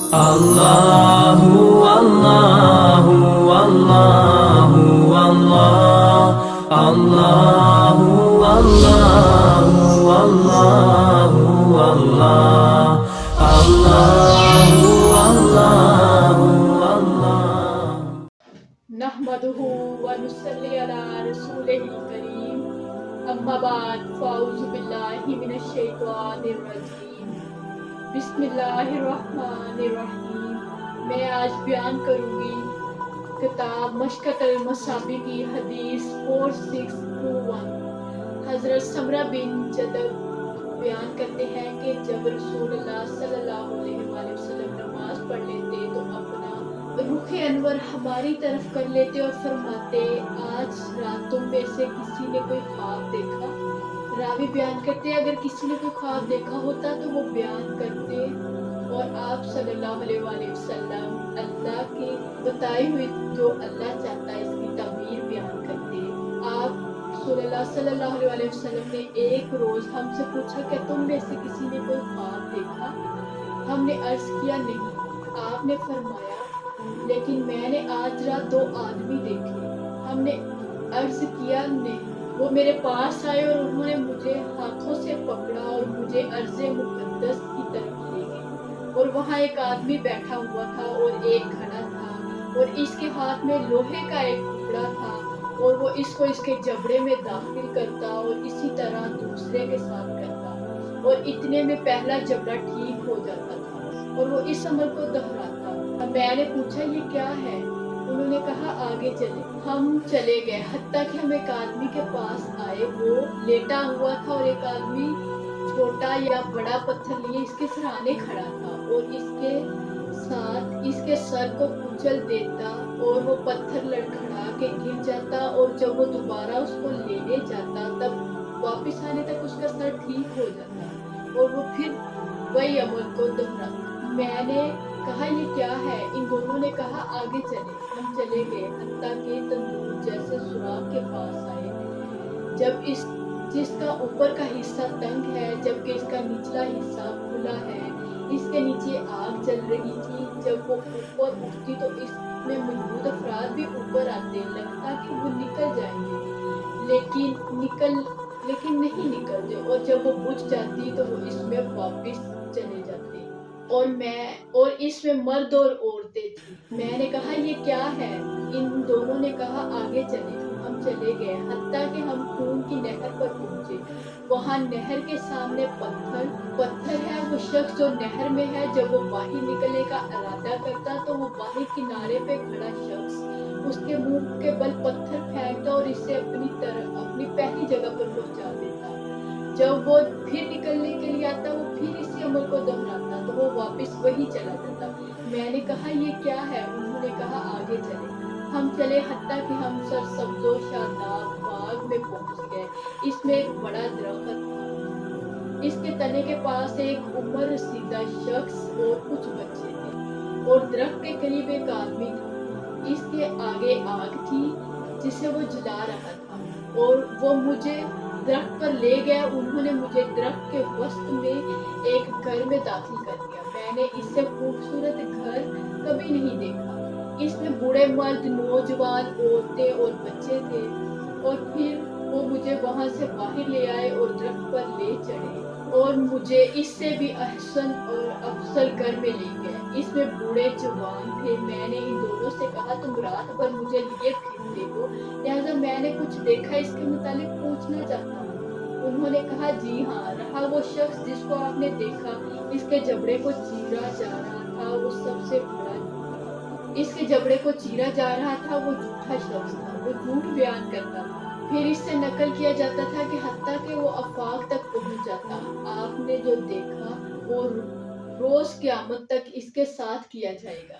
Allahu Allahu Allahu Allah Allahu Allahu Allahu Allah Allahu Allahu Allah नहमदुहु व नुसल्ली अला रसूलिहिल करीम अम्मा बाद फ़अऊज़ु बिल्लाहि मिनश शैतानिर रजीम बिस्मिल्लाहिर्रहमानिर्रहीम। मैं आज बयान करूँगी किताब मशकतुल मसाबी की हदीस 4621। हज़रत समरा बिन जदब बयान करते हैं कि जब रसूलुल्लाह सल्लल्लाहु अलैहि वसल्लम नमाज पढ़ लेते तो अपना रुखे अनवर हमारी तरफ कर लेते और फरमाते, आज रात तुम में से किसी ने कोई ख्वाब देखा? रावी बयान करते, अगर किसी ने कोई ख्वाब देखा होता तो वो बयान करते और आप सल्लल्लाहु अलैहि वसल्लम अल्लाह की बताई हुई जो अल्लाह चाहता है इसकी ताबीर बयान करते। आप रसूलुल्लाह सल्लल्लाहु अलैहि वसल्लम ने एक रोज हमसे पूछा, क्या तुम में से किसी ने कोई ख्वाब देखा? हमने अर्ज किया, नहीं। आपने फरमाया, लेकिन मैंने आज रात दो आदमी देखे। हमने अर्ज किया, नहीं। वो मेरे पास आए और उन्होंने मुझे हाथों से पकड़ा और मुझे अर्ज़े मुक़द्दस की तरफ ले गए। और वहाँ एक आदमी बैठा हुआ था और एक खड़ा था और इसके हाथ में लोहे का एक टुकड़ा था और वो इसको इसके जबड़े में दाखिल करता और इसी तरह दूसरे के साथ करता और इतने में पहला जबड़ा ठीक हो जाता था और वो इस अमल को दोहराता। मैंने पूछा, ये क्या है? उन्होंने कहा, आगे चले। हम चले गए, हत्ता कि हम एक आदमी के पास आए। वो लेटा हुआ था और एक आदमी छोटा या बड़ा पत्थर लिए इसके सराहने खड़ा था और इसके साथ इसके सर को कुचल देता और वो पत्थर लड़खड़ा के गिर जाता और जब वो दोबारा उसको लेने जाता तब वापस आने तक उसका सर ठीक हो जाता और वो फिर वही अमल को दोहराता। मैंने कहा, ये क्या है? इन दोनों ने कहा, आगे चले। हम चले गए, हत्ता के तंदूर जैसे सुराख के पास आए। जब जिसका ऊपर का हिस्सा तंग है जबकि इसका निचला हिस्सा खुला है। इसके नीचे आग जल रही थी। जब वो ऊपर उठती तो इसमें मौजूद अफराद भी ऊपर आते, लगता कि वो निकल जाएंगे, लेकिन नहीं निकलते और जब वो बुझ जाती तो वो इसमें वापस चले जाते और इसमें मर्द और औरतें थी। मैंने कहा, ये क्या है? इन दोनों ने कहा, आगे चले। हम चले गए, हत्ता कि हम खून की नहर पर पहुंचे। वहाँ नहर के सामने पत्थर है। वो शख्स जो नहर में है, जब वो बाहर निकलने का इरादा करता तो वो बाहर किनारे पे खड़ा शख्स उसके मुंह के बल पत्थर फेंकता और इसे अपनी पहली जगह पर पहुंचा देता। जब वो फिर निकलने के लिए आता वो फिर इसी अमल को दोहराता तो वो वापस वही चला जाता। मैंने कहा, ये क्या है? उन्होंने कहा, आगे चले। हम चले, हत्ता कि हम सरसब्ज़ो शादाब बाग में पहुंच गए। इसमें एक बड़ा दरख्त था। इसके तने के पास एक उम्र रसीदा शख्स और कुछ बच्चे थे और दरख्त के करीब एक आदमी था। इसके आगे आग थी जिसे वो जला रहा था और वो मुझे दरख्त पर ले गया। उन्होंने मुझे दरख्त के वसत में एक घर में दाखिल कर दिया। मैंने इससे खूबसूरत घर कभी नहीं देखा। इसमें बूढ़े मर्द, नौजवान, औरतें और बच्चे थे और फिर वो मुझे वहां से बाहर ले आए और दरख्त पर ले चढ़े और मुझे इससे भी अहसन और अफसल घर में ले गए। इसमें बूढ़े जवान थे। मैंने इन दोनों से कहा, तुम रात भर मुझे लिए फिरते हो, लिहाजा मैंने कुछ देखा इसके मुतालिक पूछना चाहता हूँ। उन्होंने कहा, जी हाँ। रहा वो शख्स जिसको आपने देखा, इसके जबड़े को चीरा जा रहा था, वो सबसे बड़ा इसके जबड़े को चीरा जा रहा था। वो झूठा शख्स था, वो झूठ बयान करता था। फिर इससे नकल किया जाता था कि हत्ता कि वो आफाक तक पहुंच जाता। आपने जो देखा वो रोज क़यामत तक इसके साथ किया जाएगा।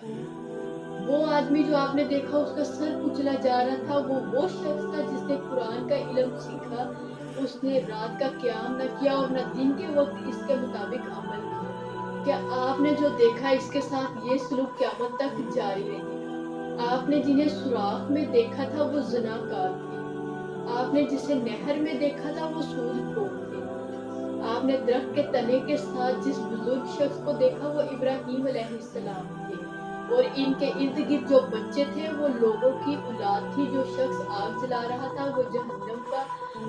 वो आदमी जो आपने देखा उसका सर कुचला जा रहा था, वो शख्स था जिसने कुरान का इल्म सीखा। उसने रात का क़याम न किया और न दिन के वक्त इसके मुताबिक अमल किया। क्या आपने जो देखा इसके साथ ये सलूक क़यामत तक जारी रहेगा। आपने जिन्हें सुराख में देखा था वो ज़नाकार थे। आपने जिसे नहर में देखा था वो सूदखोर थे। آپ نے درخت کے تنے کے ساتھ جس بزرگ شخص کو دیکھا وہ ابراہیم علیہ السلام تھے، اور ان کے ارد گرد جو بچے تھے وہ لوگوں کی اولاد تھی۔ جو شخص آگ جلا رہا تھا وہ جہنم کا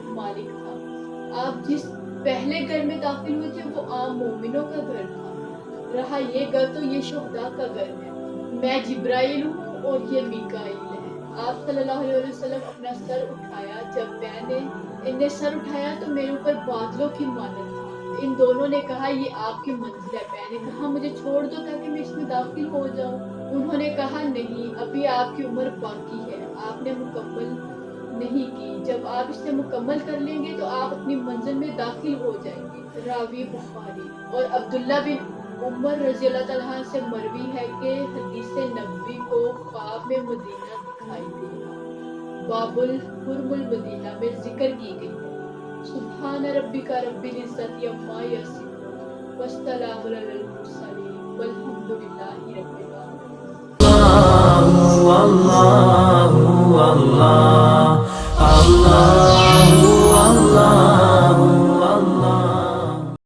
مالک تھا۔ آپ جس پہلے گھر میں داخل ہوئے تھے وہ عام مومنوں کا گھر تھا، رہا یہ گھر تو یہ شہداء کا گھر ہے۔ میں جبرائیل ہوں اور یہ میکائیل ہے۔ آپ صلی اللہ علیہ وسلم اپنا سر اٹھایا، جب میں نے انہیں سر اٹھایا تو میرے اوپر بادلوں کی مانند تھا۔ ان دونوں نے کہا یہ آپ کی منزل ہے۔ میں نے کہا مجھے چھوڑ دو تاکہ میں اس میں داخل ہو جاؤں۔ انہوں نے کہا نہیں، ابھی آپ کی عمر باقی ہے، آپ نے مکمل نہیں کی، جب آپ اسے مکمل کر لیں گے تو آپ اپنی منزل میں داخل ہو جائیں گے۔ راوی بخاری۔ اور عبداللہ بن عمر رضی اللہ تعالیٰ سے مروی ہے کہ حدیث نبوی کو خواب میں مدینہ دکھائی دیا۔ باب الحرم المدینہ میں ذکر کی گئی ہے۔ سبحان ربک رب العزت عما یصفون والسلام علی المرسلین والحمد